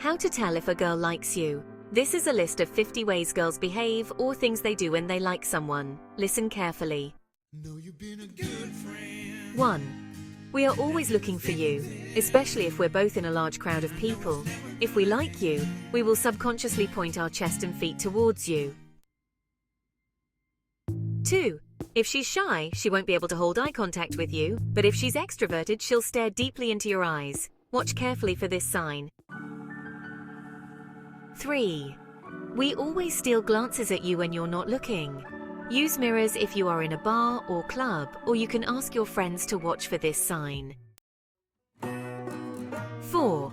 How to tell if a girl likes you. This is a list of 50 ways girls behave or things they do when they like someone. Listen carefully. Know you've been a good friend. 1. We are always looking for you, especially if we're both in a large crowd of people. If we like you, we will subconsciously point our chest and feet towards you. 2. If she's shy, she won't be able to hold eye contact with you, but if she's extroverted, she'll stare deeply into your eyes. Watch carefully for this sign. 3. We always steal glances at you when you're not looking. Use mirrors if you are in a bar or club, or you can ask your friends to watch for this sign. 4.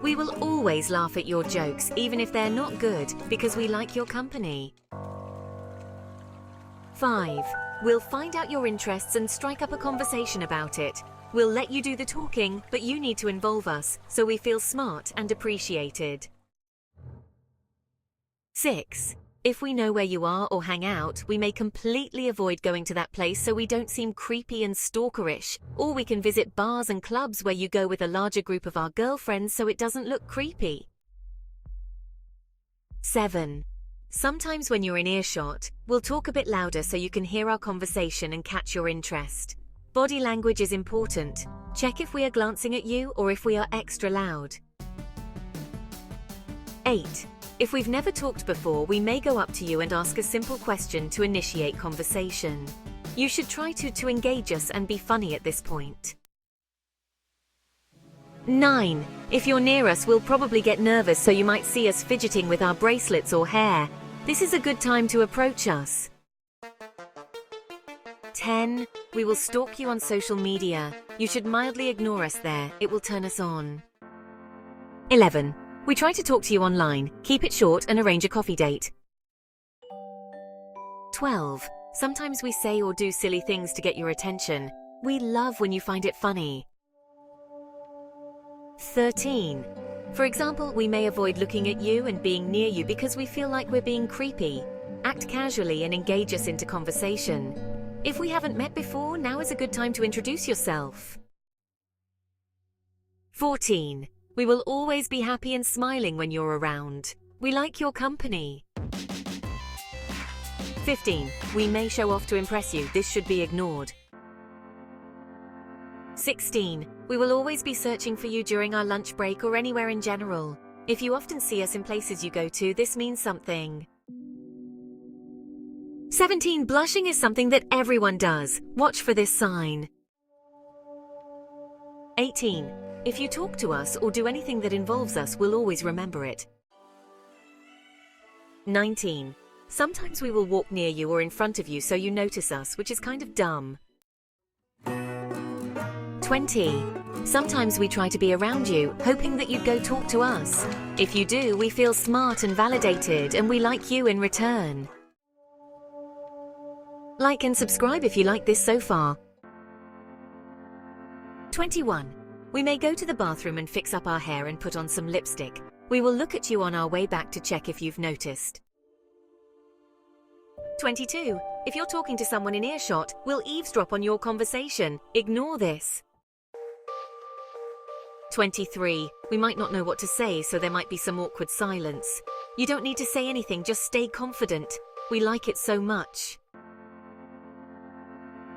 We will always laugh at your jokes, even if they're not good, because we like your company. 5. We'll find out your interests and strike up a conversation about it. We'll let you do the talking, but you need to involve us, so we feel smart and appreciated. 6. If we know where you are or hang out, we may completely avoid going to that place so we don't seem creepy and stalkerish, or we can visit bars and clubs where you go with a larger group of our girlfriends so it doesn't look creepy. 7. Sometimes when you're in earshot, we'll talk a bit louder so you can hear our conversation and catch your interest. Body language is important. Check if we are glancing at you or if we are extra loud. 8. If we've never talked before, we may go up to you and ask a simple question to initiate conversation. You should try to engage us and be funny at this point. 9. If you're near us, we'll probably get nervous, so you might see us fidgeting with our bracelets or hair. This is a good time to approach us. 10. We will stalk you on social media. You should mildly ignore us there. It will turn us on. 11. We try to talk to you online. Keep it short and arrange a coffee date. 12. Sometimes we say or do silly things to get your attention. We love when you find it funny. 13. For example, we may avoid looking at you and being near you because we feel like we're being creepy. Act casually and engage us into conversation. If we haven't met before, now is a good time to introduce yourself. 14. We will always be happy and smiling when you're around. We like your company. 15. We may show off to impress you. This should be ignored. 16. We will always be searching for you during our lunch break or anywhere in general. If you often see us in places you go to, this means something. 17. Blushing is something that everyone does. Watch for this sign. 18. If you talk to us or do anything that involves us, we'll always remember it. 19. Sometimes we will walk near you or in front of you so you notice us, which is kind of dumb. 20. Sometimes we try to be around you, hoping that you'd go talk to us. If you do, we feel smart and validated, and we like you in return. Like and subscribe if you like this so far. 21. We may go to the bathroom and fix up our hair and put on some lipstick. We will look at you on our way back to check if you've noticed. 22. If you're talking to someone in earshot, we'll eavesdrop on your conversation. Ignore this. 23. We might not know what to say, so there might be some awkward silence. You don't need to say anything, just stay confident. We like it so much.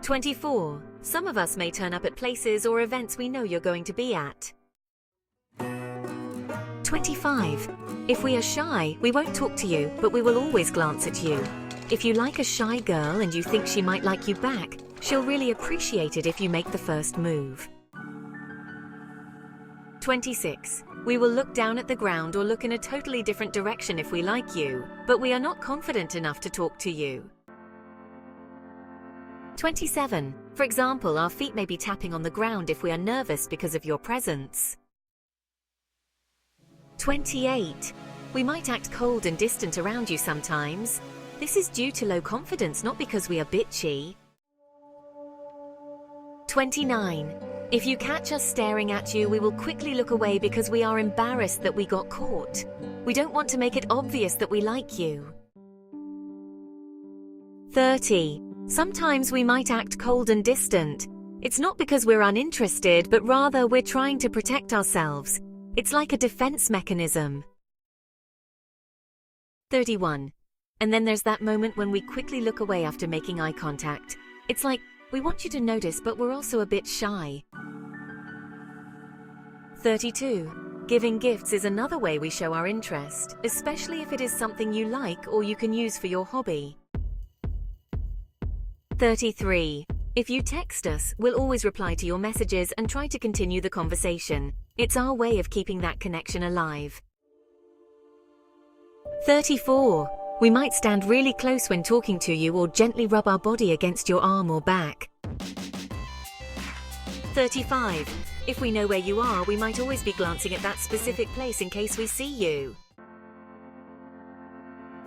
24. Some of us may turn up at places or events we know you're going to be at. 25. If we are shy, we won't talk to you, but we will always glance at you. If you like a shy girl and you think she might like you back, she'll really appreciate it if you make the first move. 26. We will look down at the ground or look in a totally different direction if we like you, but we are not confident enough to talk to you. 27. For example, our feet may be tapping on the ground if we are nervous because of your presence. 28. We might act cold and distant around you sometimes. This is due to low confidence, not because we are bitchy. 29. If you catch us staring at you, we will quickly look away because we are embarrassed that we got caught. We don't want to make it obvious that we like you. 30. Sometimes we might act cold and distant. It's not because we're uninterested, but rather we're trying to protect ourselves. It's like a defense mechanism. 31. And then there's that moment when we quickly look away after making eye contact. It's like, we want you to notice, but we're also a bit shy. 32. Giving gifts is another way we show our interest, especially if it is something you like or you can use for your hobby. 33. If you text us, we'll always reply to your messages and try to continue the conversation. It's our way of keeping that connection alive. 34. We might stand really close when talking to you or gently rub our body against your arm or back. 35. If we know where you are, we might always be glancing at that specific place in case we see you.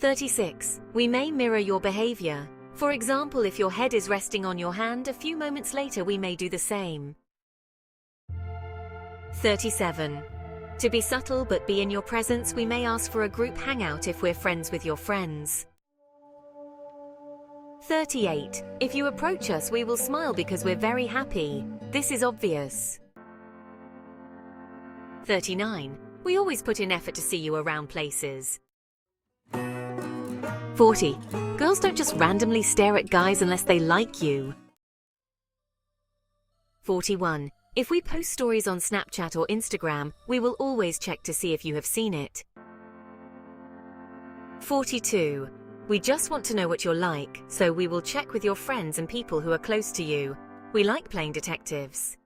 36. We may mirror your behavior. For example, if your head is resting on your hand, a few moments later we may do the same. 37. To be subtle but be in your presence, we may ask for a group hangout if we're friends with your friends. 38. If you approach us, we will smile because we're very happy. This is obvious. 39. We always put in effort to see you around places. 40. Girls don't just randomly stare at guys unless they like you. 41. If we post stories on Snapchat or Instagram, we will always check to see if you have seen it. 42. We just want to know what you're like, so we will check with your friends and people who are close to you. We like playing detectives.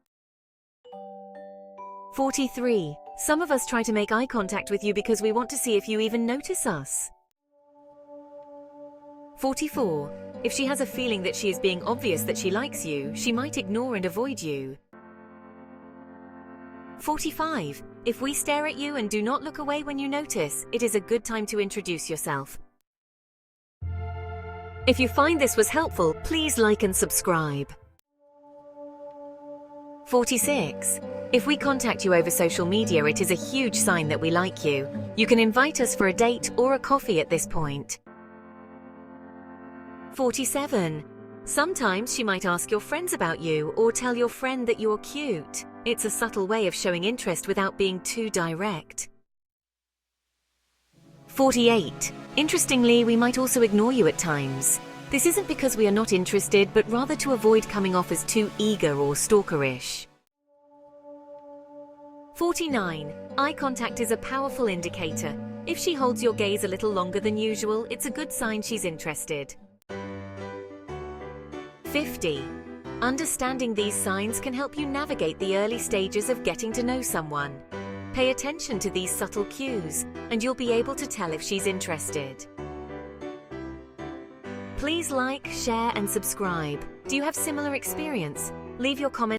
43. Some of us try to make eye contact with you because we want to see if you even notice us. 44. If she has a feeling that she is being obvious that she likes you, she might ignore and avoid you. 45. If we stare at you and do not look away when you notice, it is a good time to introduce yourself. If you find this was helpful, please like and subscribe. 46. If we contact you over social media, it is a huge sign that we like you. You can invite us for a date or a coffee at this point. 47. Sometimes she might ask your friends about you or tell your friend that you're cute. It's a subtle way of showing interest without being too direct. 48. Interestingly, we might also ignore you at times. This isn't because we are not interested, but rather to avoid coming off as too eager or stalkerish. 49. Eye contact is a powerful indicator. If she holds your gaze a little longer than usual, it's a good sign she's interested. 50. Understanding these signs can help you navigate the early stages of getting to know someone. Pay attention to these subtle cues, and you'll be able to tell if she's interested. Please like, share, and subscribe. Do you have similar experience? Leave your comments